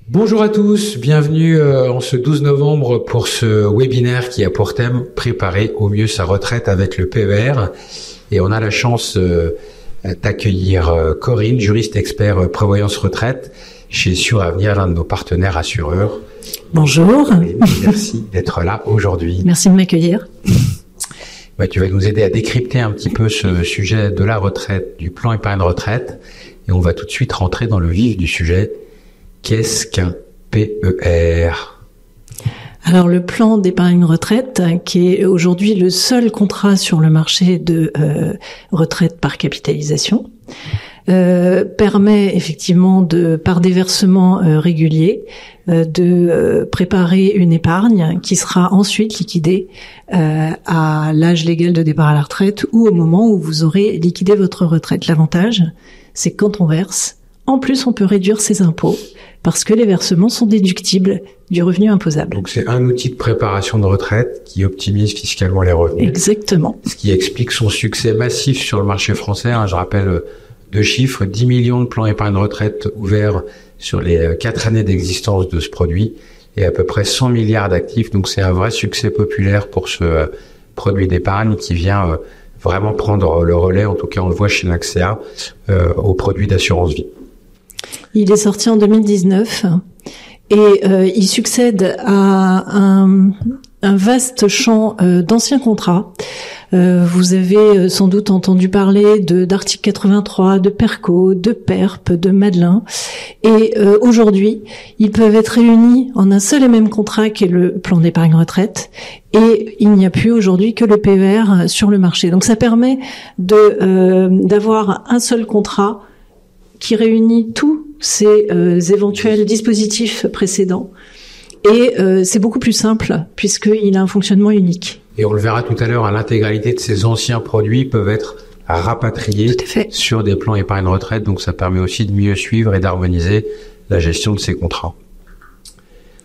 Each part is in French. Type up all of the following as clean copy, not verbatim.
Bonjour à tous, bienvenue en ce 12 novembre pour ce webinaire qui a pour thème « Préparer au mieux sa retraite avec le PER ». Et on a la chance d'accueillir Corinne, juriste expert prévoyance retraite chez Suravenir, l'un de nos partenaires assureurs. Bonjour. Merci d'être là aujourd'hui. Merci de m'accueillir. Tu vas nous aider à décrypter un petit peu ce sujet de la retraite, du plan épargne retraite. Et on va tout de suite rentrer dans le vif du sujet. Qu'est-ce qu'un PER ? Alors le plan d'épargne retraite, qui est aujourd'hui le seul contrat sur le marché de retraite par capitalisation, permet effectivement par des versements réguliers de préparer une épargne qui sera ensuite liquidée à l'âge légal de départ à la retraite ou au moment où vous aurez liquidé votre retraite. L'avantage, c'est que quand on verse, en plus on peut réduire ses impôts parce que les versements sont déductibles du revenu imposable. Donc c'est un outil de préparation de retraite qui optimise fiscalement les revenus. Exactement. Ce qui explique son succès massif sur le marché français. Je rappelle deux chiffres, 10 millions de plans épargne retraite ouverts sur les 4 années d'existence de ce produit et à peu près 100 milliards d'actifs. Donc c'est un vrai succès populaire pour ce produit d'épargne qui vient vraiment prendre le relais, en tout cas on le voit chez Nexia, aux produits d'assurance vie. Il est sorti en 2019 et il succède à un vaste champ d'anciens contrats. Vous avez sans doute entendu parler d'article 83, de PERCO, de PERP, de Madelin. Et aujourd'hui, ils peuvent être réunis en un seul et même contrat qui est le plan d'épargne retraite. Et il n'y a plus aujourd'hui que le PER sur le marché. Donc ça permet d'avoir un seul contrat qui réunit tous ces éventuels dispositifs précédents. Et c'est beaucoup plus simple puisqu'il a un fonctionnement unique. Et on le verra tout à l'heure, l'intégralité de ces anciens produits peuvent être rapatriés sur des plans épargne retraite. Donc ça permet aussi de mieux suivre et d'harmoniser la gestion de ces contrats.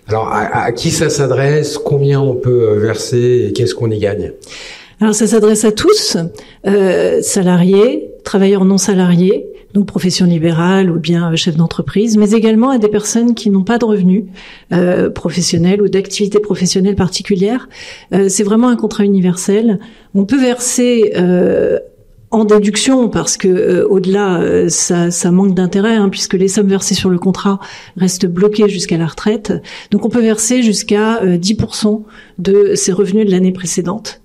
Alors à qui ça s'adresse ? Combien on peut verser et qu'est-ce qu'on y gagne ? Alors ça s'adresse à tous, salariés, travailleurs non salariés, donc profession libérale ou bien chef d'entreprise, mais également à des personnes qui n'ont pas de revenus professionnels ou d'activité professionnelle particulière. C'est vraiment un contrat universel. On peut verser en déduction parce que au-delà ça manque d'intérêt puisque les sommes versées sur le contrat restent bloquées jusqu'à la retraite. Donc on peut verser jusqu'à 10% de ses revenus de l'année précédente.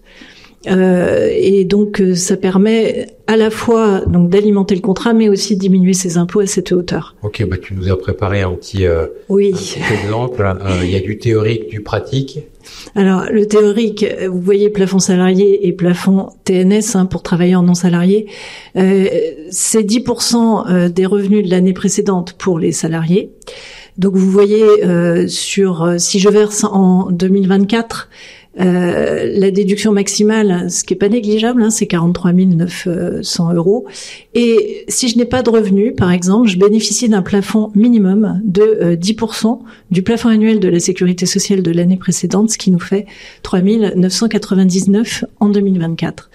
Et donc ça permet à la fois donc d'alimenter le contrat mais aussi de diminuer ses impôts à cette hauteur. Ok, tu nous as préparé un petit exemple. Il y a du théorique, du pratique. Alors le théorique, vous voyez plafond salarié et plafond TNS pour travailleurs non salariés. C'est 10% des revenus de l'année précédente pour les salariés. Donc vous voyez si je verse en 2024 la déduction maximale, ce qui est pas négligeable, c'est 43 900 €. Et si je n'ai pas de revenus, par exemple, je bénéficie d'un plafond minimum de 10% du plafond annuel de la sécurité sociale de l'année précédente, ce qui nous fait 3 999 en 2024.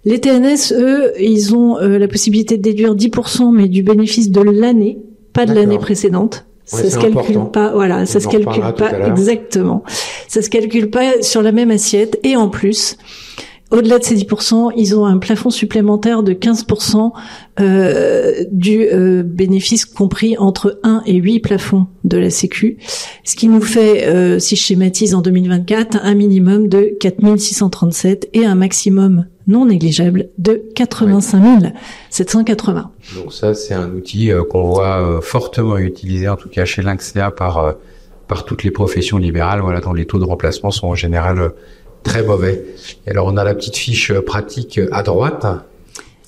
Les TNS, eux, ils ont la possibilité de déduire 10%, mais du bénéfice de l'année, pas de l'année précédente. Ouais, ça se calcule pas, voilà, ça se calcule pas exactement. Ça se calcule pas sur la même assiette et en plus, au-delà de ces 10%, ils ont un plafond supplémentaire de 15% du bénéfice compris entre 1 et 8 plafonds de la Sécu, ce qui nous fait, si je schématise en 2024, un minimum de 4 637 et un maximum non négligeable de 85 780. Donc ça, c'est un outil qu'on voit fortement utilisé, en tout cas chez Nexia, par toutes les professions libérales, dont les taux de remplacement sont en général très mauvais. Et alors, on a la petite fiche pratique à droite.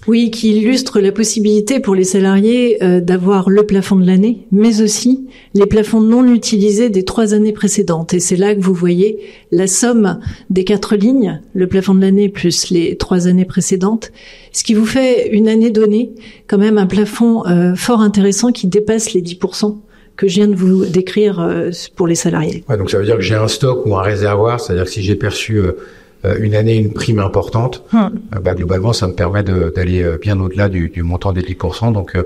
Oui, qui illustre la possibilité pour les salariés d'avoir le plafond de l'année, mais aussi les plafonds non utilisés des 3 années précédentes. Et c'est là que vous voyez la somme des 4 lignes, le plafond de l'année plus les 3 années précédentes, ce qui vous fait une année donnée quand même un plafond fort intéressant qui dépasse les 10% que je viens de vous décrire pour les salariés. Ouais, donc ça veut dire que j'ai un stock ou un réservoir, c'est-à-dire que si j'ai perçu une année une prime importante, globalement ça me permet d'aller bien au-delà du montant des 10%. Donc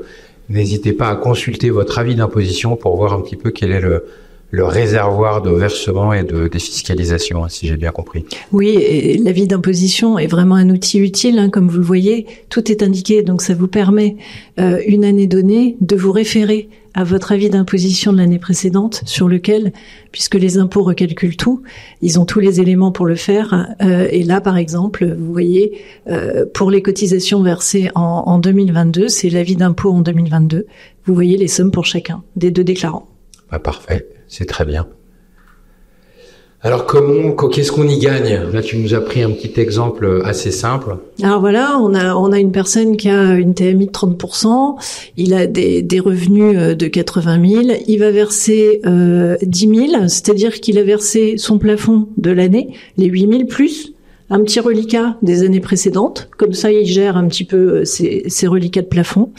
n'hésitez pas à consulter votre avis d'imposition pour voir un petit peu quel est le réservoir de versement et de défiscalisation, hein, si j'ai bien compris. Oui, et l'avis d'imposition est vraiment un outil utile, hein, comme vous le voyez, tout est indiqué, donc ça vous permet, une année donnée, de vous référer à votre avis d'imposition de l'année précédente, sur lequel, puisque les impôts recalculent tout, ils ont tous les éléments pour le faire, et là, par exemple, vous voyez, pour les cotisations versées en 2022, c'est l'avis d'impôt en 2022, vous voyez les sommes pour chacun des 2 déclarants. Bah, parfait, c'est très bien. Alors qu'est-ce qu'on y gagne? Là, tu nous as pris un petit exemple assez simple. Alors voilà, on a une personne qui a une TMI de 30%, il a des revenus de 80 000, il va verser 10 000, c'est-à-dire qu'il a versé son plafond de l'année, les 8 000 plus un petit reliquat des années précédentes, comme ça il gère un petit peu ses reliquats de plafond.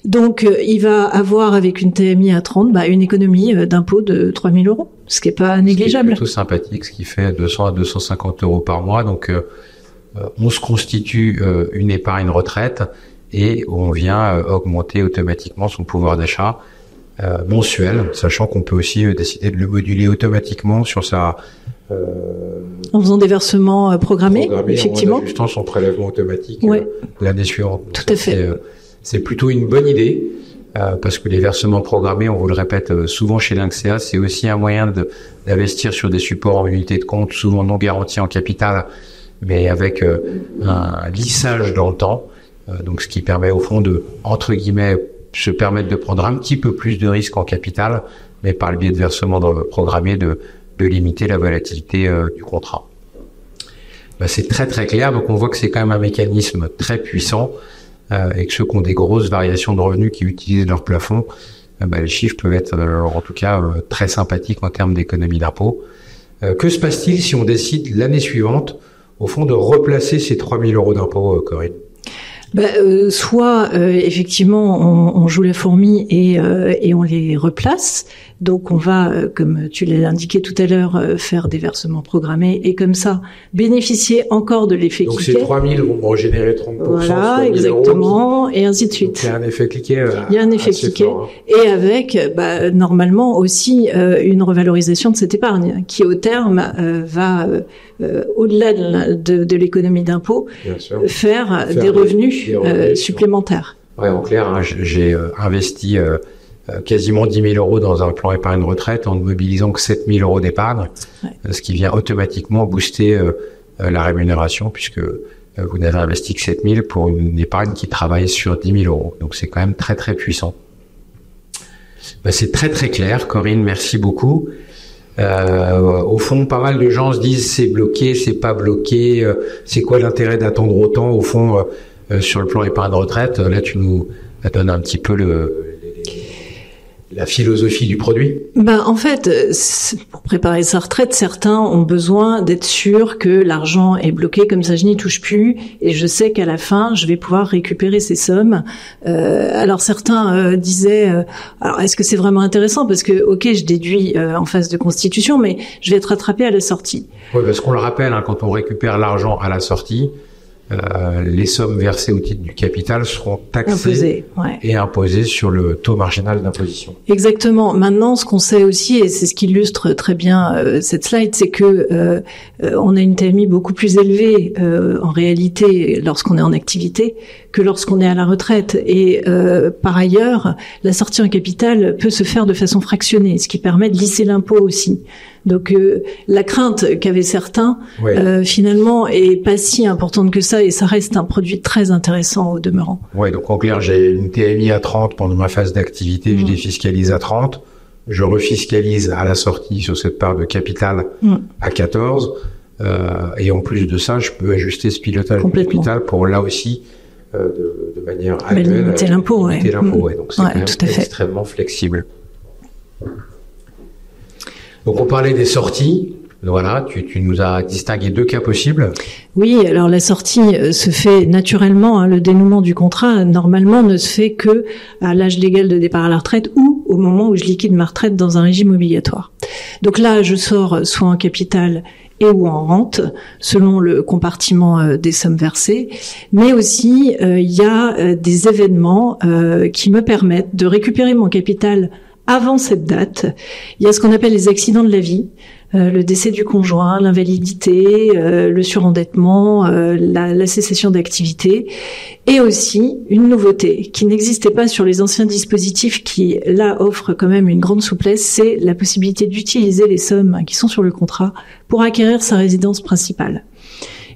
Donc, il va avoir, avec une TMI à 30, une économie d'impôt de 3 000 euros, ce qui est pas négligeable. C'est plutôt sympathique, ce qui fait 200 à 250 euros par mois. Donc, on se constitue une épargne retraite et on vient augmenter automatiquement son pouvoir d'achat mensuel, sachant qu'on peut aussi décider de le moduler automatiquement sur sa... en faisant des versements programmés, effectivement. En ajustant son prélèvement automatique l'année suivante. Tout à fait. C'est plutôt une bonne idée, parce que les versements programmés, on vous le répète souvent chez l'INCSEA, c'est aussi un moyen d'investir sur des supports en unité de compte, souvent non garantis en capital, mais avec un lissage dans le temps. Donc, ce qui permet au fond de, entre guillemets, se permettre de prendre un petit peu plus de risques en capital, mais par le biais de versements programmés, de limiter la volatilité du contrat. C'est très très clair, donc on voit que c'est quand même un mécanisme très puissant, et que ceux qui ont des grosses variations de revenus qui utilisent leur plafond, les chiffres peuvent être en tout cas très sympathiques en termes d'économie d'impôt. Que se passe-t-il si on décide l'année suivante, au fond, de replacer ces 3 000 euros d'impôt, Corinne? Soit effectivement on joue la fourmi et on les replace. Donc on va, comme tu l'as indiqué tout à l'heure, faire des versements programmés et comme ça bénéficier encore de l'effet cliquet. Donc ces 3 000 vont régénérer 30%. Voilà, exactement, et ainsi de suite. Il y a un effet cliquet. Il y a un effet cliquet et avec normalement aussi une revalorisation de cette épargne qui au terme va au-delà de l'économie d'impôt faire des revenus supplémentaires. Ouais, en clair, hein, j'ai investi quasiment 10 000 euros dans un plan épargne retraite en ne mobilisant que 7 000 euros d'épargne, ce qui vient automatiquement booster la rémunération puisque vous n'avez investi que 7 000 pour une épargne qui travaille sur 10 000 euros. Donc c'est quand même très très puissant. C'est très très clair, Corinne, merci beaucoup. Au fond, pas mal de gens se disent c'est bloqué, c'est pas bloqué, c'est quoi l'intérêt d'attendre autant au fond sur le plan épargne retraite? Là, tu nous donnes un petit peu la philosophie du produit. En fait, pour préparer sa retraite, certains ont besoin d'être sûrs que l'argent est bloqué, comme ça je n'y touche plus, et je sais qu'à la fin, je vais pouvoir récupérer ces sommes. Alors certains disaient, alors est-ce que c'est vraiment intéressant? Parce que, ok, je déduis en phase de constitution, mais je vais être rattrapé à la sortie. Oui, parce qu'on le rappelle, hein, quand on récupère l'argent à la sortie, les sommes versées au titre du capital seront taxées et imposées sur le taux marginal d'imposition. Exactement. Maintenant, ce qu'on sait aussi, et c'est ce qui illustre très bien cette slide, c'est que on a une TMI beaucoup plus élevée en réalité lorsqu'on est en activité que lorsqu'on est à la retraite. Et par ailleurs, la sortie en capital peut se faire de façon fractionnée, ce qui permet de lisser l'impôt aussi. Donc la crainte qu'avaient certains, finalement, est pas si importante que ça, et ça reste un produit très intéressant au demeurant. Ouais, donc en clair, j'ai une TMI à 30 pendant ma phase d'activité, je défiscalise à 30, je refiscalise à la sortie sur cette part de capital à 14, et en plus de ça, je peux ajuster ce pilotage de capital pour là aussi de manière annuelle limiter l'impôt. Donc c'est quand même extrêmement flexible. Donc on parlait des sorties. Voilà, tu nous as distingué 2 cas possibles. Oui, alors la sortie se fait naturellement, hein, le dénouement du contrat normalement ne se fait que à l'âge légal de départ à la retraite ou au moment où je liquide ma retraite dans un régime obligatoire. Donc là, je sors soit en capital et ou en rente, selon le compartiment des sommes versées. Mais aussi, il y a des événements qui me permettent de récupérer mon capital avant cette date. Il y a ce qu'on appelle les accidents de la vie. Le décès du conjoint, l'invalidité, le surendettement, la cessation d'activité, et aussi une nouveauté qui n'existait pas sur les anciens dispositifs qui, là, offrent quand même une grande souplesse, c'est la possibilité d'utiliser les sommes qui sont sur le contrat pour acquérir sa résidence principale.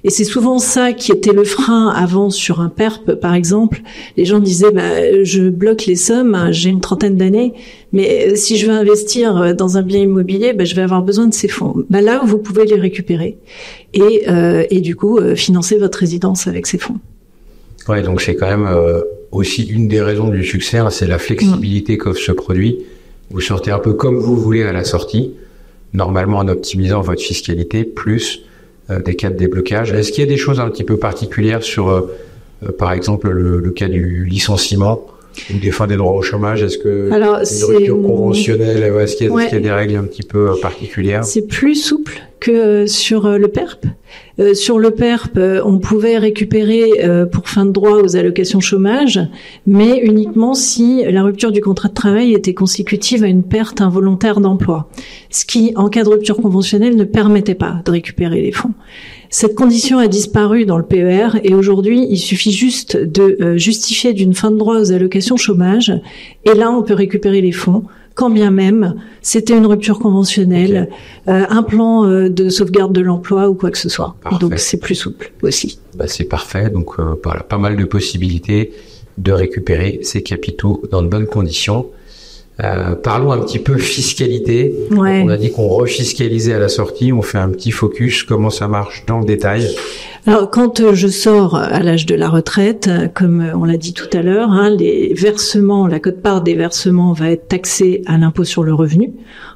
Et c'est souvent ça qui était le frein avant sur un PERP, par exemple. Les gens disaient, je bloque les sommes, j'ai une trentaine d'années, mais si je veux investir dans un bien immobilier, je vais avoir besoin de ces fonds. Là, vous pouvez les récupérer et du coup, financer votre résidence avec ces fonds. Ouais, donc c'est quand même aussi une des raisons du succès, c'est la flexibilité qu'offre ce produit. Vous sortez un peu comme vous voulez à la sortie, normalement en optimisant votre fiscalité, plus des cas de déblocage. Est-ce qu'il y a des choses un petit peu particulières sur, par exemple, le cas du licenciement ou des fins des droits au chômage? Est-ce que une rupture conventionnelle, est-ce qu'il y a des règles un petit peu particulières? C'est plus souple que sur le PERP. Sur le PERP, on pouvait récupérer pour fin de droit aux allocations chômage, mais uniquement si la rupture du contrat de travail était consécutive à une perte involontaire d'emploi, ce qui, en cas de rupture conventionnelle, ne permettait pas de récupérer les fonds. Cette condition a disparu dans le PER et aujourd'hui, il suffit juste de justifier d'une fin de droit aux allocations chômage et là, on peut récupérer les fonds, quand bien même c'était une rupture conventionnelle, un plan de sauvegarde de l'emploi ou quoi que ce soit. Parfait. Donc c'est plus souple aussi. C'est parfait. Donc voilà, pas mal de possibilités de récupérer ces capitaux dans de bonnes conditions. Parlons un petit peu fiscalité. Ouais. On a dit qu'on refiscalisait à la sortie. On fait un petit focus. Comment ça marche dans le détail? Alors, quand je sors à l'âge de la retraite, comme on l'a dit tout à l'heure, les versements, la quote-part des versements va être taxée à l'impôt sur le revenu.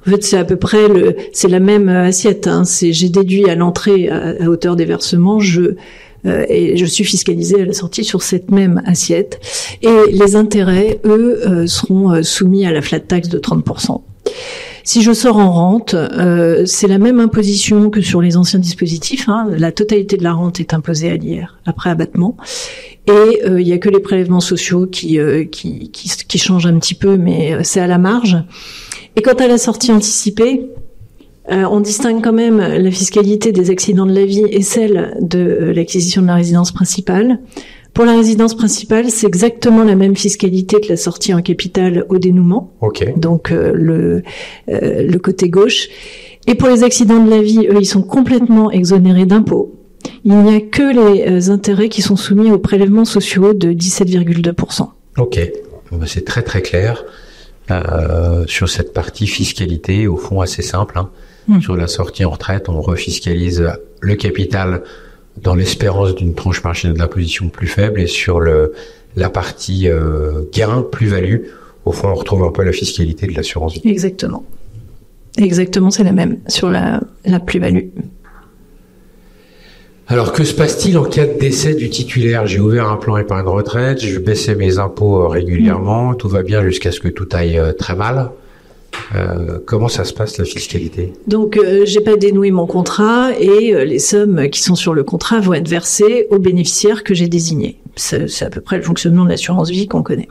En fait, c'est à peu près c'est la même assiette. J'ai déduit à l'entrée à hauteur des versements, et je suis fiscalisée à la sortie sur cette même assiette. Et les intérêts, eux, seront soumis à la flat tax de 30%. Si je sors en rente, c'est la même imposition que sur les anciens dispositifs. La totalité de la rente est imposée à l'IR après abattement. Et il y a que les prélèvements sociaux qui changent un petit peu, mais c'est à la marge. Et quant à la sortie anticipée, on distingue quand même la fiscalité des accidents de la vie et celle de l'acquisition de la résidence principale. Pour la résidence principale, c'est exactement la même fiscalité que la sortie en capital au dénouement. Okay. Donc le côté gauche. Et pour les accidents de la vie, eux, ils sont complètement exonérés d'impôts. Il n'y a que les intérêts qui sont soumis aux prélèvements sociaux de 17,2%. Ok, c'est très très clair sur cette partie fiscalité, au fond assez simple. Sur la sortie en retraite, on refiscalise le capital dans l'espérance d'une tranche marginale d'imposition plus faible, et sur la partie gain, plus-value, au fond, on retrouve un peu la fiscalité de l'assurance vie. Exactement. Exactement, c'est la même sur la plus-value. Alors, que se passe-t-il en cas de décès du titulaire? J'ai ouvert un plan épargne retraite, je baissais mes impôts régulièrement, tout va bien jusqu'à ce que tout aille très mal. Comment ça se passe, la fiscalité? Donc, j'ai pas dénoué mon contrat et les sommes qui sont sur le contrat vont être versées aux bénéficiaires que j'ai désignés. C'est à peu près le fonctionnement de l'assurance vie qu'on connaît.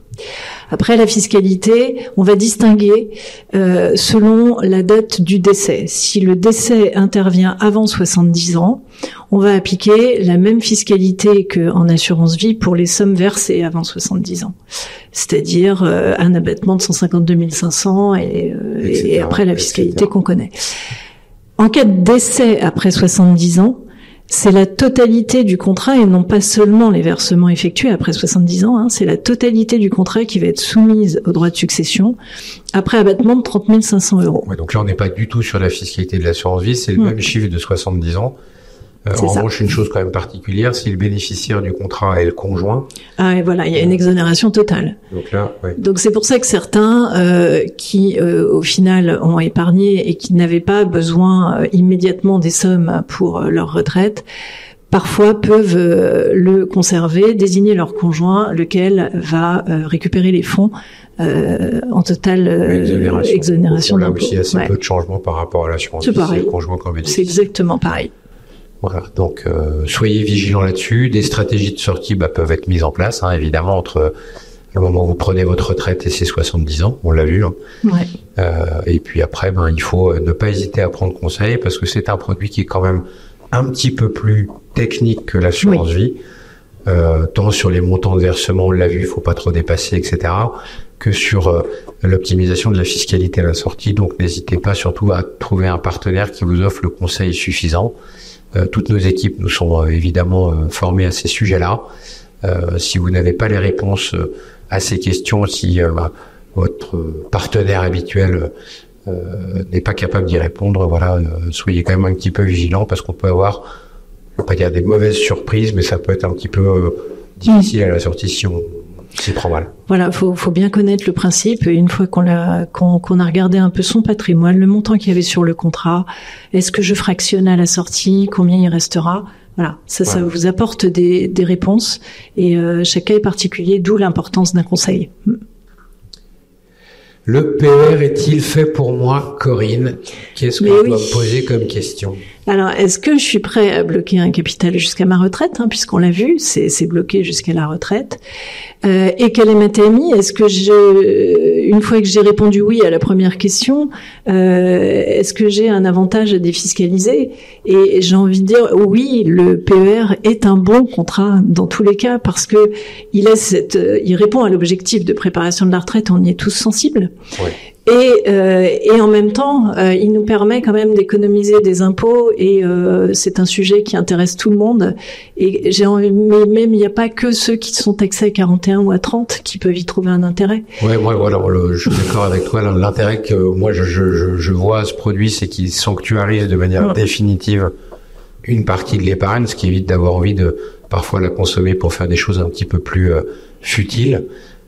Après, la fiscalité, on va distinguer selon la date du décès. Si le décès intervient avant 70 ans, on va appliquer la même fiscalité qu'en assurance vie pour les sommes versées avant 70 ans. C'est-à-dire un abattement de 152 500 et après la fiscalité qu'on connaît. En cas de décès après 70 ans, c'est la totalité du contrat et non pas seulement les versements effectués après 70 ans. C'est la totalité du contrat qui va être soumise au droit de succession après abattement de 30 500 euros. Ouais, donc là, on n'est pas du tout sur la fiscalité de l'assurance vie, c'est le même chiffre de 70 ans. En revanche, une chose quand même particulière, si le bénéficiaire du contrat est le conjoint. Ah, et voilà, il y a une exonération totale. Donc là, ouais. Donc c'est pour ça que certains qui, au final, ont épargné et qui n'avaient pas besoin immédiatement des sommes pour leur retraite, parfois peuvent le conserver, désigner leur conjoint, lequel va récupérer les fonds en totale exonération d'impôt. Là d'impôt. aussi, il y a assez peu de changements par rapport à l'assurance vie, c'est conjoint qu'on bénéficie. C'est exactement pareil. Voilà, donc soyez vigilants là-dessus. Des stratégies de sortie peuvent être mises en place, évidemment, entre le moment où vous prenez votre retraite et ses 70 ans, on l'a vu. Ouais. Et puis après, il faut ne pas hésiter à prendre conseil, parce que c'est un produit qui est quand même un petit peu plus technique que l'assurance vie, tant sur les montants de versement, on l'a vu, il faut pas trop dépasser, etc., que sur l'optimisation de la fiscalité à la sortie. Donc n'hésitez pas surtout à trouver un partenaire qui vous offre le conseil suffisant. Toutes nos équipes nous sont évidemment formées à ces sujets-là. Si vous n'avez pas les réponses à ces questions, si votre partenaire habituel n'est pas capable d'y répondre, soyez quand même un petit peu vigilant, parce qu'on peut avoir, je ne vais pas dire des mauvaises surprises, mais ça peut être un petit peu difficile à la sortie si on s'y prend mal. Voilà, faut bien connaître le principe. Une fois qu'on a regardé un peu son patrimoine, le montant qu'il y avait sur le contrat, est-ce que je fractionne à la sortie, combien il restera? Voilà, ça vous apporte des réponses, et chaque cas est particulier, d'où l'importance d'un conseil. Le PER est-il fait pour moi, Corinne? Qu'est-ce qu'on doit me poser comme question? Alors, est-ce que je suis prêt à bloquer un capital jusqu'à ma retraite, puisqu'on l'a vu, c'est bloqué jusqu'à la retraite. Et quelle est ma TMI? Est-ce que une fois que j'ai répondu oui à la première question, est-ce que j'ai un avantage à défiscaliser? Et j'ai envie de dire oui, le PER est un bon contrat dans tous les cas, parce que il répond à l'objectif de préparation de la retraite, on y est tous sensibles. Ouais. Et en même temps, il nous permet quand même d'économiser des impôts, et c'est un sujet qui intéresse tout le monde. Et mais même il n'y a pas que ceux qui sont taxés à 41 ou à 30 qui peuvent y trouver un intérêt. Ouais, je suis d'accord avec toi. L'intérêt que moi je vois à ce produit, c'est qu'il sanctuarise de manière définitive une partie de l'épargne, ce qui évite d'avoir envie de parfois la consommer pour faire des choses un petit peu plus futiles.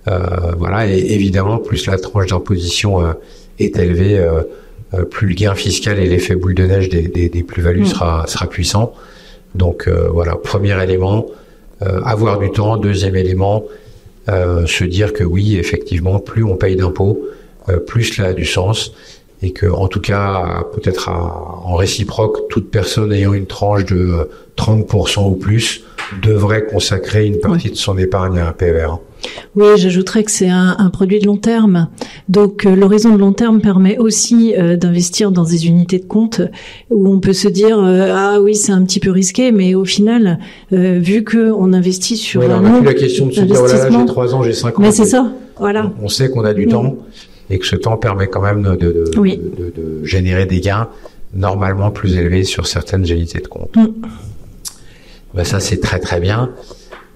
Et évidemment, plus la tranche d'imposition est élevée, plus le gain fiscal et l'effet boule de neige des plus-values sera puissant. Donc premier élément, avoir du temps. Deuxième élément, se dire que oui, effectivement, plus on paye d'impôts, plus cela a du sens, et que, en tout cas, peut-être en réciproque, toute personne ayant une tranche de 30% ou plus devrait consacrer une partie de son épargne à un PER. Oui, j'ajouterais que c'est un produit de long terme. Donc l'horizon de long terme permet aussi d'investir dans des unités de compte où on peut se dire ah oui, c'est un petit peu risqué, mais au final, vu que on investit sur on n'a plus la question de se dire là j'ai 3 ans, j'ai 5 ans. Mais c'est ça, voilà. On sait qu'on a du temps, et que ce temps permet quand même de générer des gains normalement plus élevés sur certaines unités de compte. Ça c'est très très bien.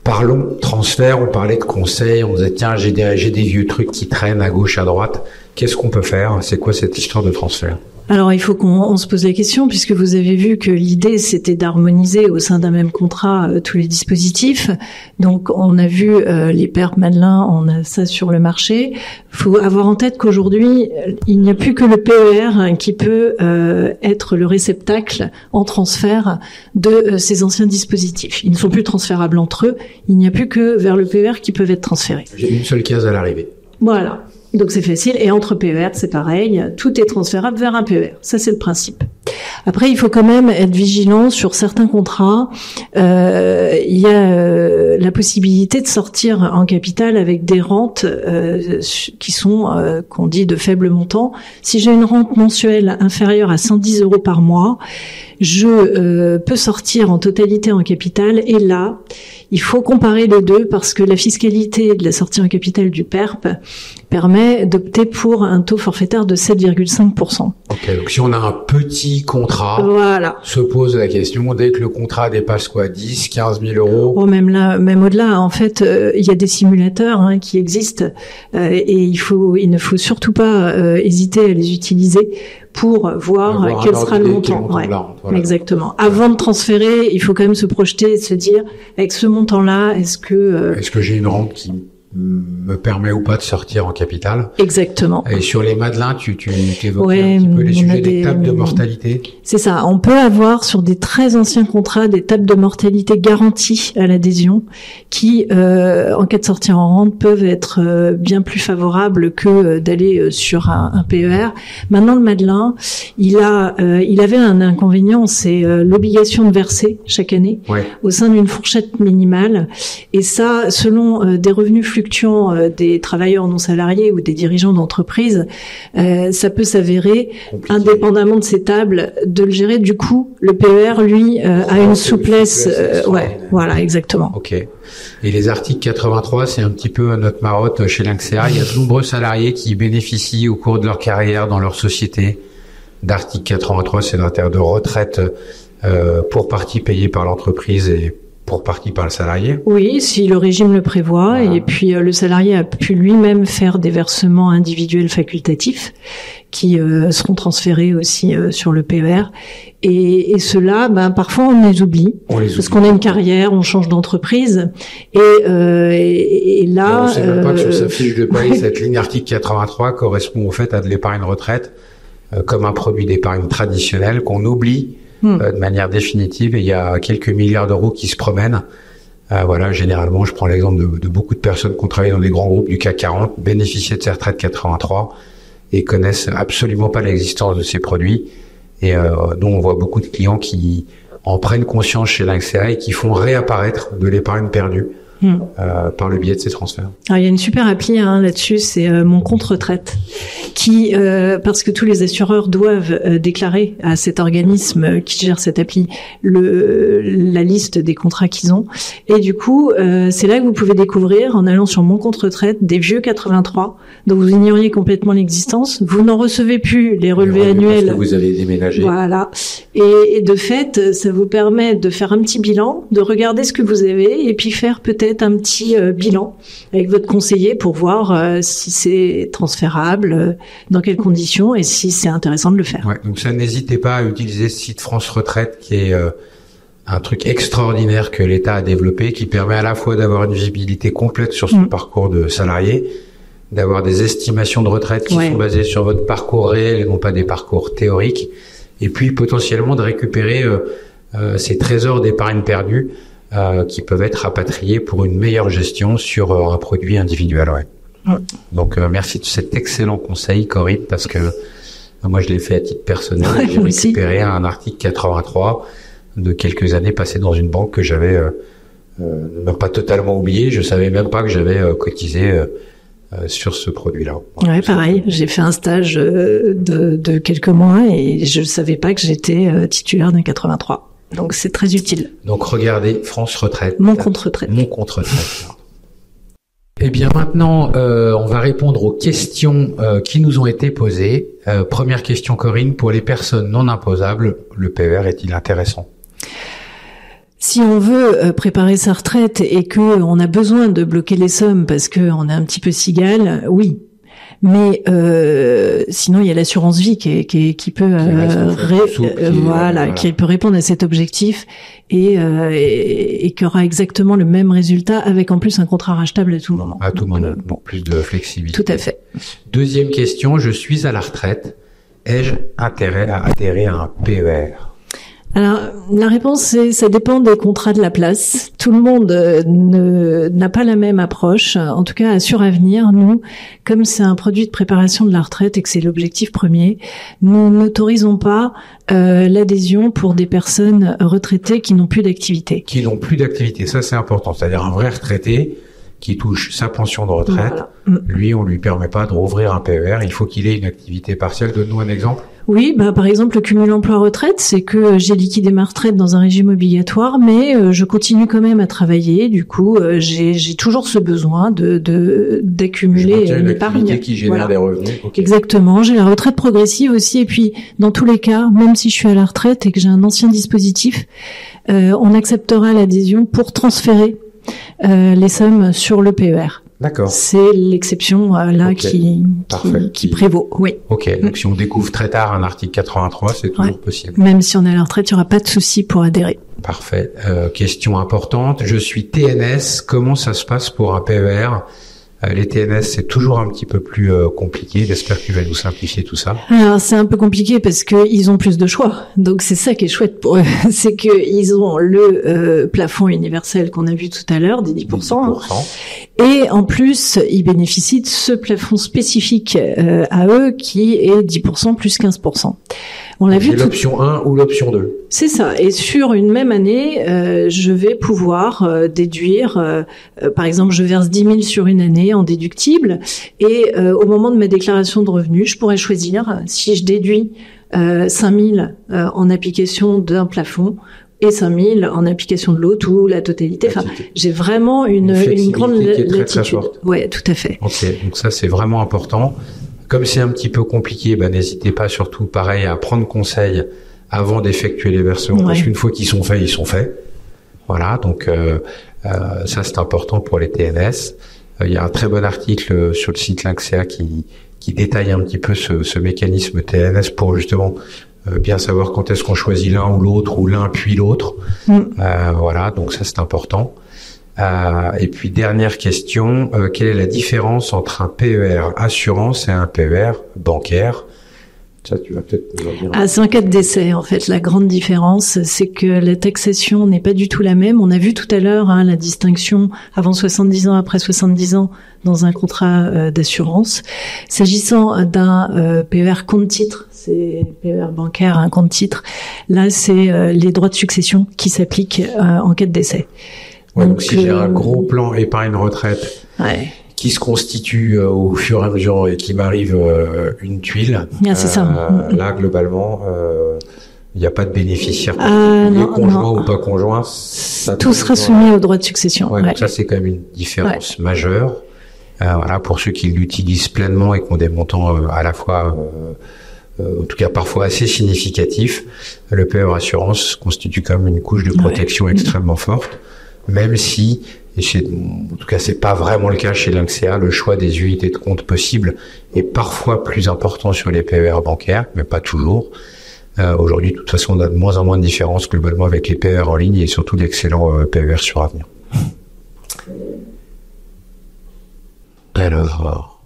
Parlons transfert, on parlait de conseils, on disait tiens, j'ai des vieux trucs qui traînent à gauche, à droite. Qu'est-ce qu'on peut faire? C'est quoi cette histoire de transfert? Alors, il faut qu'on se pose la question, puisque vous avez vu que l'idée, c'était d'harmoniser au sein d'un même contrat tous les dispositifs. Donc, on a vu les PERP Madelin, on a ça sur le marché. Il faut avoir en tête qu'aujourd'hui, il n'y a plus que le PER qui peut être le réceptacle en transfert de ces anciens dispositifs. Ils ne sont plus transférables entre eux. Il n'y a plus que vers le PER qui peuvent être transférés. J'ai une seule case à l'arrivée. Voilà. Donc c'est facile, et entre PER c'est pareil, tout est transférable vers un PER, ça c'est le principe. Après il faut quand même être vigilant sur certains contrats, il y a la possibilité de sortir en capital avec des rentes qui sont, qu'on dit de faible montant. Si j'ai une rente mensuelle inférieure à 110 € par mois, je peux sortir en totalité en capital, et là, il faut comparer les deux, parce que la fiscalité de la sortie en capital du PERP permet d'opter pour un taux forfaitaire de 7,5%. Ok, donc si on a un petit contrat, se pose la question, dès que le contrat dépasse 10, 15 000 euros. Oh, même là, même au-delà, en fait, il y a des simulateurs qui existent, et il ne faut surtout pas hésiter à les utiliser pour voir quel sera le montant. Voilà. Exactement. Avant de transférer, il faut quand même se projeter et se dire, avec ce montant-là, est-ce que j'ai une rente qui me permet ou pas de sortir en capital. Exactement. Et sur les Madelins, tu évoquais un petit peu les sujets des tables de mortalité. C'est ça. On peut avoir sur des très anciens contrats des tables de mortalité garanties à l'adhésion qui, en cas de sortie en rente, peuvent être bien plus favorables que d'aller sur un PER. Maintenant, le Madelin, il avait un inconvénient, c'est l'obligation de verser chaque année au sein d'une fourchette minimale. Et ça, selon des revenus fluctuants des travailleurs non salariés ou des dirigeants d'entreprise, ça peut s'avérer, indépendamment de ces tables, de le gérer. Du coup, le PER, lui, a une souplesse. Voilà, exactement. Ok. Et les articles 83, c'est un petit peu notre marotte chez Lynxea. Il y a de nombreux salariés qui bénéficient au cours de leur carrière dans leur société d'article 83, c'est l'intérêt de retraite pour partie payée par l'entreprise et pour partie par le salarié. Oui, si le régime le prévoit, et puis le salarié a pu lui-même faire des versements individuels facultatifs qui seront transférés aussi sur le PER. Et ceux-là, parfois on les oublie parce qu'on a une carrière, on change d'entreprise, et là. Et on sait même pas que sur sa fiche de paye, cette ligne article 83 correspond au fait à de l'épargne retraite comme un produit d'épargne traditionnel qu'on oublie. De manière définitive, et il y a quelques milliards d'euros qui se promènent. Généralement, je prends l'exemple de beaucoup de personnes qui ont travaillé dans des grands groupes du CAC 40, bénéficiaient de ces retraites 83 et connaissent absolument pas l'existence de ces produits. Et dont on voit beaucoup de clients qui en prennent conscience chez Lynxea et qui font réapparaître de l'épargne perdue par le biais de ces transferts. Alors, il y a une super appli là-dessus, c'est Mon Compte Retraite, qui parce que tous les assureurs doivent déclarer à cet organisme qui gère cette appli la liste des contrats qu'ils ont, et du coup c'est là que vous pouvez découvrir, en allant sur Mon Compte Retraite, des vieux 83 dont vous ignoriez complètement l'existence. Vous n'en recevez plus les relevés annuels parce que vous avez déménagé. Voilà, et de fait ça vous permet de faire un petit bilan, de regarder ce que vous avez, et puis faire peut-être un petit bilan avec votre conseiller pour voir si c'est transférable, dans quelles conditions, et si c'est intéressant de le faire. Donc ça, n'hésitez pas à utiliser ce site France Retraite qui est un truc extraordinaire que l'État a développé, qui permet à la fois d'avoir une visibilité complète sur son parcours de salarié, d'avoir des estimations de retraite qui sont basées sur votre parcours réel et non pas des parcours théoriques, et puis potentiellement de récupérer ces trésors d'épargne perdue qui peuvent être rapatriés pour une meilleure gestion sur un produit individuel. Donc merci de cet excellent conseil, Corinne, parce que moi je l'ai fait à titre personnel. J'ai récupéré un article 83 de quelques années passé dans une banque que j'avais même pas totalement oublié. Je savais même pas que j'avais cotisé sur ce produit-là. Pareil. J'ai fait un stage de quelques mois et je savais pas que j'étais titulaire d'un 83. Donc c'est très utile. Donc regardez France Retraite. Mon Compte Retraite. Mon Compte Retraite. Eh bien maintenant, on va répondre aux questions qui nous ont été posées. Première question, Corinne, pour les personnes non imposables, le PER est-il intéressant ? Si on veut préparer sa retraite et que on a besoin de bloquer les sommes parce que on est un petit peu cigale, oui. Mais sinon, il y a l'assurance vie qui peut qui peut répondre à cet objectif et qui aura exactement le même résultat, avec en plus un contrat rachetable à tout moment. À tout moment, pour plus de flexibilité. Tout à fait. Deuxième question, je suis à la retraite, ai-je intérêt à adhérer à un PER ? Alors, la réponse, c'est ça dépend des contrats de la place. Tout le monde n'a pas la même approche. En tout cas, à Suravenir, nous, comme c'est un produit de préparation de la retraite et que c'est l'objectif premier, nous n'autorisons pas l'adhésion pour des personnes retraitées qui n'ont plus d'activité. Qui n'ont plus d'activité, ça c'est important. C'est-à-dire un vrai retraité qui touche sa pension de retraite, lui, on lui permet pas de rouvrir un PER. Il faut qu'il ait une activité partielle. Donne-nous un exemple. Oui, par exemple, le cumul emploi-retraite, c'est que j'ai liquidé ma retraite dans un régime obligatoire, mais je continue quand même à travailler. Du coup, j'ai toujours ce besoin d'accumuler une épargne. Activité qui génère des revenus. Okay. Exactement. J'ai la retraite progressive aussi, et puis dans tous les cas, même si je suis à la retraite et que j'ai un ancien dispositif, on acceptera l'adhésion pour transférer les sommes sur le PER. D'accord. C'est l'exception qui prévaut. Oui. Ok. Donc si on découvre très tard un article 83, c'est toujours possible. Même si on est à la retraite, il n'y aura pas de souci pour adhérer. Parfait. Question importante. Je suis TNS. Comment ça se passe pour un PER ? Les TNS, c'est toujours un petit peu plus compliqué. J'espère que tu vas nous simplifier tout ça. Alors, c'est un peu compliqué parce que ils ont plus de choix. Donc, c'est ça qui est chouette pour eux. C'est que ils ont le plafond universel qu'on a vu tout à l'heure, des 10%. Et en plus, ils bénéficient de ce plafond spécifique à eux qui est 10% plus 15%. On l'a vu. L'option 1 ou l'option 2. C'est ça. Et sur une même année, je vais pouvoir déduire, par exemple, je verse 10 000 sur une année en déductible, et au moment de ma déclaration de revenus, je pourrais choisir si je déduis 5 000 en application d'un plafond et 5 000 en application de l'autre ou la totalité. Enfin, j'ai vraiment une grande latitude. Ouais, tout à fait. Ok, donc ça c'est vraiment important. Comme c'est un petit peu compliqué, n'hésitez pas surtout, pareil, à prendre conseil avant d'effectuer les versements, parce qu'une fois qu'ils sont faits, ils sont faits. Voilà, donc ça c'est important pour les TNS. Il y a un très bon article sur le site Lynxea qui détaille un petit peu ce mécanisme TNS pour justement bien savoir quand est-ce qu'on choisit l'un ou l'autre, ou l'un puis l'autre. Voilà, donc ça c'est important. Et puis dernière question, quelle est la différence entre un PER assurance et un PER bancaire? Ça, tu vas peut-être nous en dire. C'est un cas de décès, en fait. La grande différence, c'est que la taxation n'est pas du tout la même. On a vu tout à l'heure la distinction avant 70 ans, après 70 ans dans un contrat d'assurance. S'agissant d'un PER compte-titre, c'est PER bancaire, un compte-titre, là, c'est les droits de succession qui s'appliquent en cas de décès. Ouais, donc si j'ai un gros plan épargne retraite qui se constitue au fur et à mesure et qui m'arrive une tuile, c'est ça. Là globalement il n'y a pas de bénéficiaire conjoint ou pas conjoint, tout sera soumis aux droits de succession. Donc ça c'est quand même une différence majeure. Voilà, pour ceux qui l'utilisent pleinement et qui ont des montants à la fois en tout cas parfois assez significatifs, le PER assurance constitue quand même une couche de protection extrêmement forte. Même si, en tout cas c'est pas vraiment le cas chez Lynxea, le choix des unités de compte possibles est parfois plus important sur les PER bancaires, mais pas toujours. Aujourd'hui, de toute façon, on a de moins en moins de différences globalement avec les PER en ligne et surtout d'excellents PER sur avenir. Alors,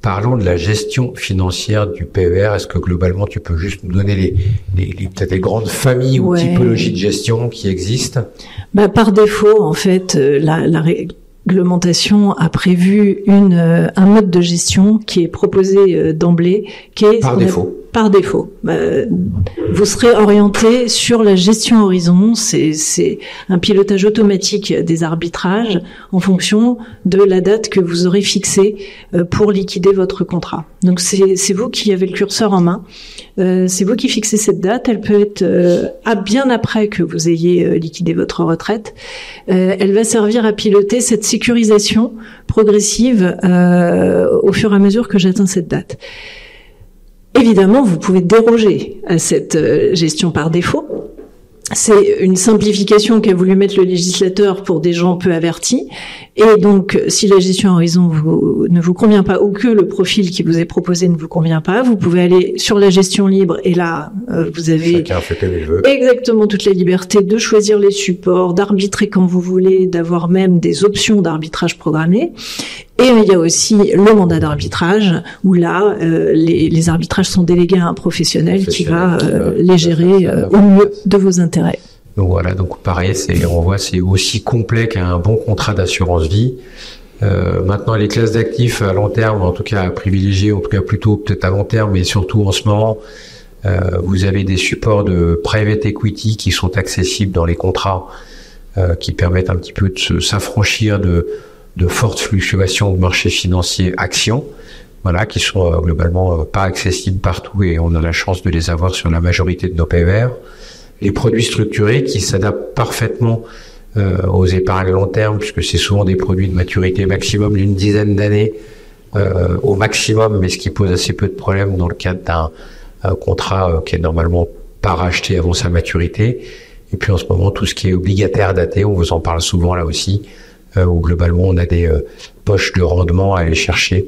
parlons de la gestion financière du PER. Est-ce que globalement, tu peux juste nous donner peut-être les grandes familles ou typologies de gestion qui existent? Par défaut, en fait, la réglementation a prévu un mode de gestion qui est proposé d'emblée, qui est par défaut. Vous serez orienté sur la gestion horizon. C'est un pilotage automatique des arbitrages en fonction de la date que vous aurez fixée pour liquider votre contrat. Donc c'est vous qui avez le curseur en main. C'est vous qui fixez cette date. Elle peut être bien après que vous ayez liquidé votre retraite. Elle va servir à piloter cette sécurisation progressive au fur et à mesure que j'atteins cette date. Évidemment, vous pouvez déroger à cette gestion par défaut. C'est une simplification qu'a voulu mettre le législateur pour des gens peu avertis. Et donc, si la gestion horizon ne vous convient pas ou que le profil qui vous est proposé ne vous convient pas, vous pouvez aller sur la gestion libre et là, vous avez exactement toute la liberté de choisir les supports, d'arbitrer quand vous voulez, d'avoir même des options d'arbitrage programmées. Et il y a aussi le mandat d'arbitrage où là, les arbitrages sont délégués à un professionnel qui va les gérer au mieux de vos intérêts. Donc voilà, donc pareil, on voit c'est aussi complet qu'un bon contrat d'assurance vie. Maintenant, les classes d'actifs à long terme, en tout cas à privilégier, en tout cas plutôt peut-être à long terme, mais surtout en ce moment, vous avez des supports de private equity qui sont accessibles dans les contrats, qui permettent un petit peu de s'affranchir de fortes fluctuations de marché financier actions, voilà, qui sont globalement pas accessibles partout et on a la chance de les avoir sur la majorité de nos PER. Les produits structurés qui s'adaptent parfaitement aux épargnes long terme, puisque c'est souvent des produits de maturité maximum d'une dizaine d'années au maximum, mais ce qui pose assez peu de problèmes dans le cadre d'un contrat qui est normalement pas racheté avant sa maturité. Et puis en ce moment, tout ce qui est obligataire daté, on vous en parle souvent là aussi, où globalement on a des poches de rendement à aller chercher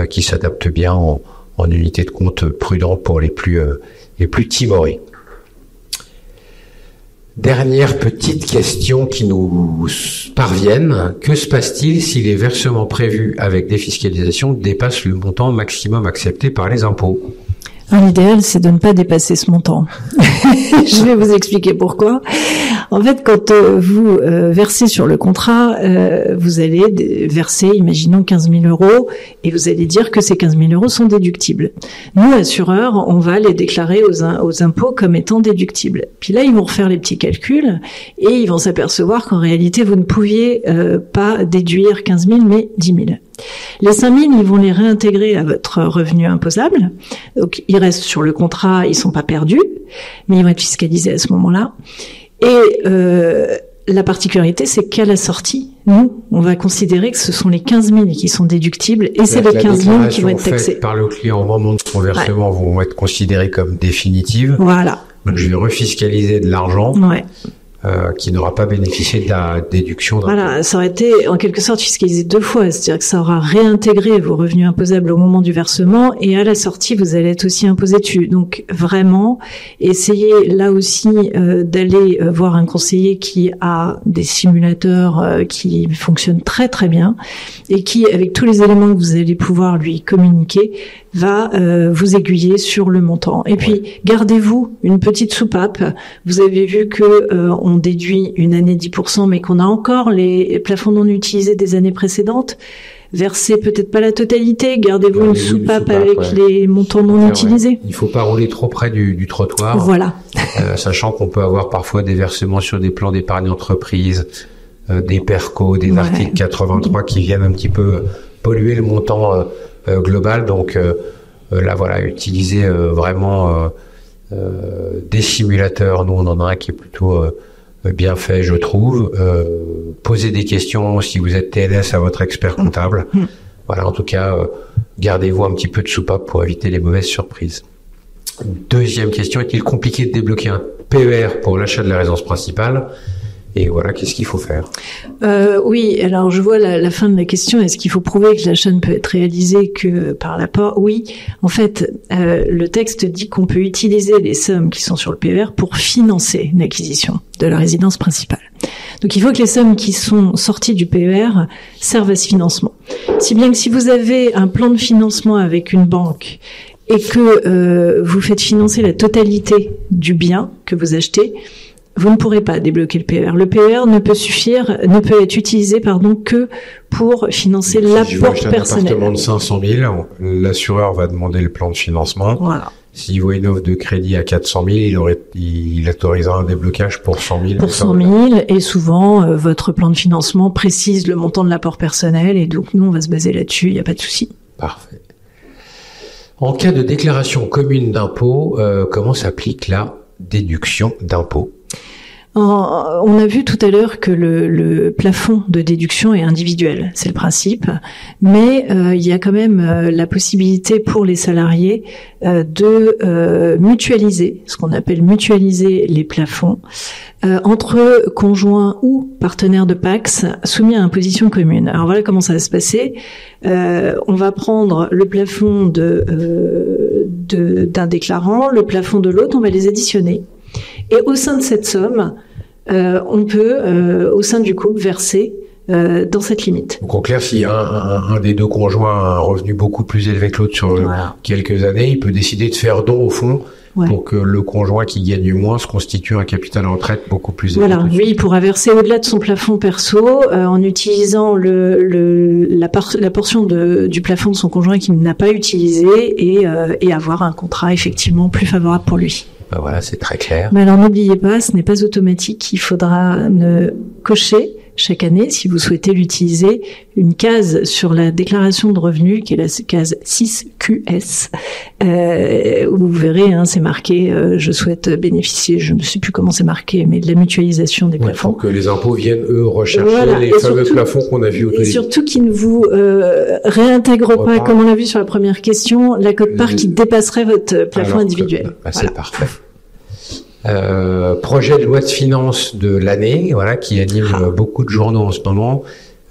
qui s'adaptent bien en unité de compte prudente pour les plus timorés. Dernière petite question qui nous parviennent. Que se passe-t-il si les versements prévus avec défiscalisation dépassent le montant maximum accepté par les impôts ? L'idéal, c'est de ne pas dépasser ce montant. Je vais vous expliquer pourquoi. En fait, quand vous versez sur le contrat, vous allez verser, imaginons 15 000 euros, et vous allez dire que ces 15 000 euros sont déductibles. Nous, assureurs, on va les déclarer aux impôts comme étant déductibles. Puis là, ils vont refaire les petits calculs, et ils vont s'apercevoir qu'en réalité, vous ne pouviez pas déduire 15 000, mais 10 000. Les 5 000, ils vont les réintégrer à votre revenu imposable. Donc, ils restent sur le contrat, ils sont pas perdus, mais ils vont être fiscalisés à ce moment-là. Et la particularité, c'est qu'à la sortie, nous, on va considérer que ce sont les 15 000 qui sont déductibles, et c'est les 15 000 qui vont être taxés. Par le client au moment de son versement vont être considérées comme définitives. Voilà. Donc, je vais refiscaliser de l'argent. Ouais. Qui n'aura pas bénéficié de la déduction. Voilà, ça aurait été en quelque sorte fiscalisé 2 fois, c'est-à-dire que ça aura réintégré vos revenus imposables au moment du versement, et à la sortie, vous allez être aussi imposé dessus. Donc vraiment, essayez là aussi d'aller voir un conseiller qui a des simulateurs qui fonctionnent très très bien, et qui, avec tous les éléments que vous allez pouvoir lui communiquer, va vous aiguiller sur le montant. Et puis, gardez-vous une petite soupape. Vous avez vu que on déduit une année 10%, mais qu'on a encore les plafonds non utilisés des années précédentes. Versez peut-être pas la totalité, gardez-vous une soupape avec les montants non utilisés. Il faut pas rouler trop près du trottoir. Voilà. Sachant qu'on peut avoir parfois des versements sur des plans d'épargne entreprise, des PERCO, des articles 83 qui viennent un petit peu polluer le montant global. Donc là, voilà, utilisez vraiment des simulateurs. Nous, on en a un qui est plutôt bien fait, je trouve. Posez des questions si vous êtes TNS à votre expert comptable. Voilà, en tout cas, gardez-vous un petit peu de soupape pour éviter les mauvaises surprises. Deuxième question, est-il compliqué de débloquer un PER pour l'achat de la résidence principale ? Et voilà, qu'est-ce qu'il faut faire ? Oui, alors je vois la fin de la question. Est-ce qu'il faut prouver que l'achat ne peut être réalisé que par l'apport ? Oui, en fait, le texte dit qu'on peut utiliser les sommes qui sont sur le PER pour financer l'acquisition de la résidence principale. Donc il faut que les sommes qui sont sorties du PER servent à ce financement. Si bien que si vous avez un plan de financement avec une banque et que vous faites financer la totalité du bien que vous achetez, vous ne pourrez pas débloquer le PER. Le PER ne peut être utilisé, que pour financer l'apport personnel. Si un appartement de 500 000, l'assureur va demander le plan de financement. Voilà. S'il voit une offre de crédit à 400 000, il autorisera un déblocage pour 100 000. Pour 100 000, et souvent, votre plan de financement précise le montant de l'apport personnel, et donc nous, on va se baser là-dessus, il n'y a pas de souci. Parfait. En cas de déclaration commune d'impôt, comment s'applique la déduction d'impôt ? On a vu tout à l'heure que le plafond de déduction est individuel, c'est le principe, mais il y a quand même la possibilité pour les salariés de mutualiser, ce qu'on appelle mutualiser les plafonds, entre conjoints ou partenaires de PACS soumis à imposition commune. Alors voilà comment ça va se passer. On va prendre le plafond d'un déclarant, le plafond de l'autre, on va les additionner. Et au sein de cette somme, on peut, au sein du couple, verser dans cette limite. Donc en clair, si un des deux conjoints a un revenu beaucoup plus élevé que l'autre sur quelques années, il peut décider de faire don au fond pour que le conjoint qui gagne moins se constitue un capital en retraite beaucoup plus élevé. Voilà, lui, il pourra verser au-delà de son plafond perso en utilisant la portion du plafond de son conjoint qu'il n'a pas utilisé et avoir un contrat effectivement plus favorable pour lui. Voilà, c'est très clair. Mais alors n'oubliez pas, ce n'est pas automatique. Il faudra cocher chaque année, si vous souhaitez l'utiliser, une case sur la déclaration de revenus, qui est la case 6QS, où vous verrez, c'est marqué, je souhaite bénéficier, je ne sais plus comment c'est marqué, mais de la mutualisation des plafonds. Pour que les impôts viennent, eux, rechercher les fameux plafonds qu'on a vus au début. Et surtout qu'ils ne vous réintègrent pas, comme on l'a vu sur la première question, la quote-part qui dépasserait votre plafond individuel. C'est parfait. Projet de loi de finances de l'année, qui anime beaucoup de journaux en ce moment.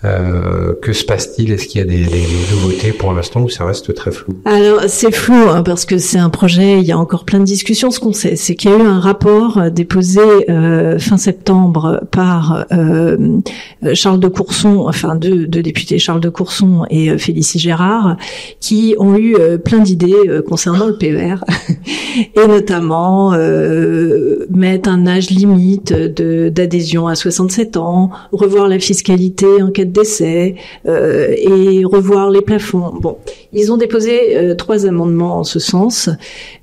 Que se passe-t-il? Est-ce qu'il y a des nouveautés pour l'instant ou ça reste très flou? Alors c'est flou parce que c'est un projet, il y a encore plein de discussions. Ce qu'on sait, c'est qu'il y a eu un rapport déposé fin septembre par Charles de Courson, enfin deux députés, Charles de Courson et Félicie Gérard, qui ont eu plein d'idées concernant le PER et notamment mettre un âge limite d'adhésion à 67 ans, revoir la fiscalité en cas de décès et revoir les plafonds. Bon, ils ont déposé 3 amendements en ce sens.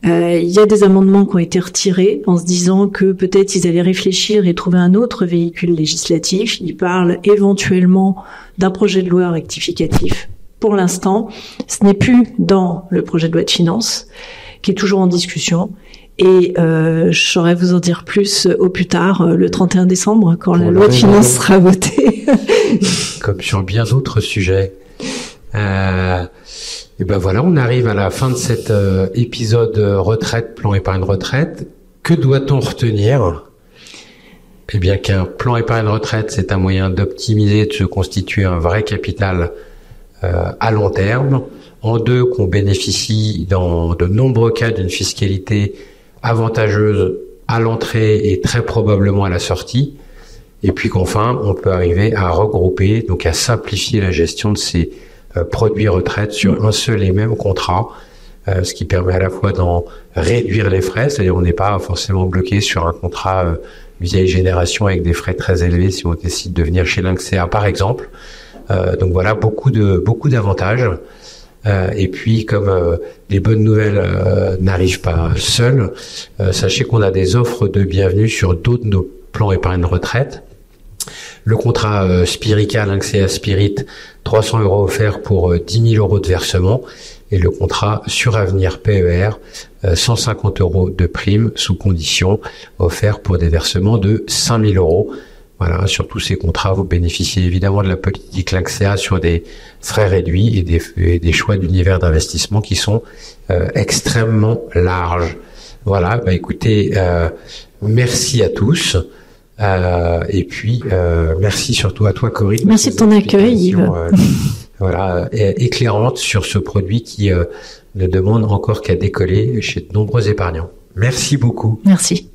Il y a des amendements qui ont été retirés en se disant que peut-être ils allaient réfléchir et trouver un autre véhicule législatif. Ils parlent éventuellement d'un projet de loi rectificatif. Pour l'instant, ce n'est plus dans le projet de loi de finances, qui est toujours en discussion. Et je saurais vous en dire plus au plus tard, le 31 décembre, quand la loi de finances sera votée. Comme sur bien d'autres sujets. Et ben voilà, on arrive à la fin de cet épisode retraite, plan épargne retraite. Que doit-on retenir? Eh bien qu'un plan épargne retraite, c'est un moyen d'optimiser, de se constituer un vrai capital à long terme. En 2, qu'on bénéficie dans de nombreux cas d'une fiscalité avantageuse à l'entrée et très probablement à la sortie. Et puis qu'enfin, on peut arriver à regrouper, donc à simplifier la gestion de ces produits retraite sur un seul et même contrat, ce qui permet à la fois d'en réduire les frais, c'est-à-dire on n'est pas forcément bloqué sur un contrat vieille génération avec des frais très élevés si on décide de venir chez Lynxea par exemple. Donc voilà, beaucoup d'avantages. Et puis, comme les bonnes nouvelles n'arrivent pas seules, sachez qu'on a des offres de bienvenue sur d'autres de nos plans épargne retraite. Le contrat Spirica, Lynxea Spirit, 300 € offerts pour 10 000 € de versement. Et le contrat Suravenir PER, 150 € de prime sous condition, offert pour des versements de 5 000 €. Voilà, sur tous ces contrats, vous bénéficiez évidemment de la politique Lynxea sur des frais réduits et des choix d'univers d'investissement qui sont extrêmement larges. Voilà, bah écoutez, merci à tous. Et puis, merci surtout à toi, Corinne. Merci de ton accueil, Yves. Voilà, éclairante sur ce produit qui ne demande encore qu'à décoller chez de nombreux épargnants. Merci beaucoup. Merci.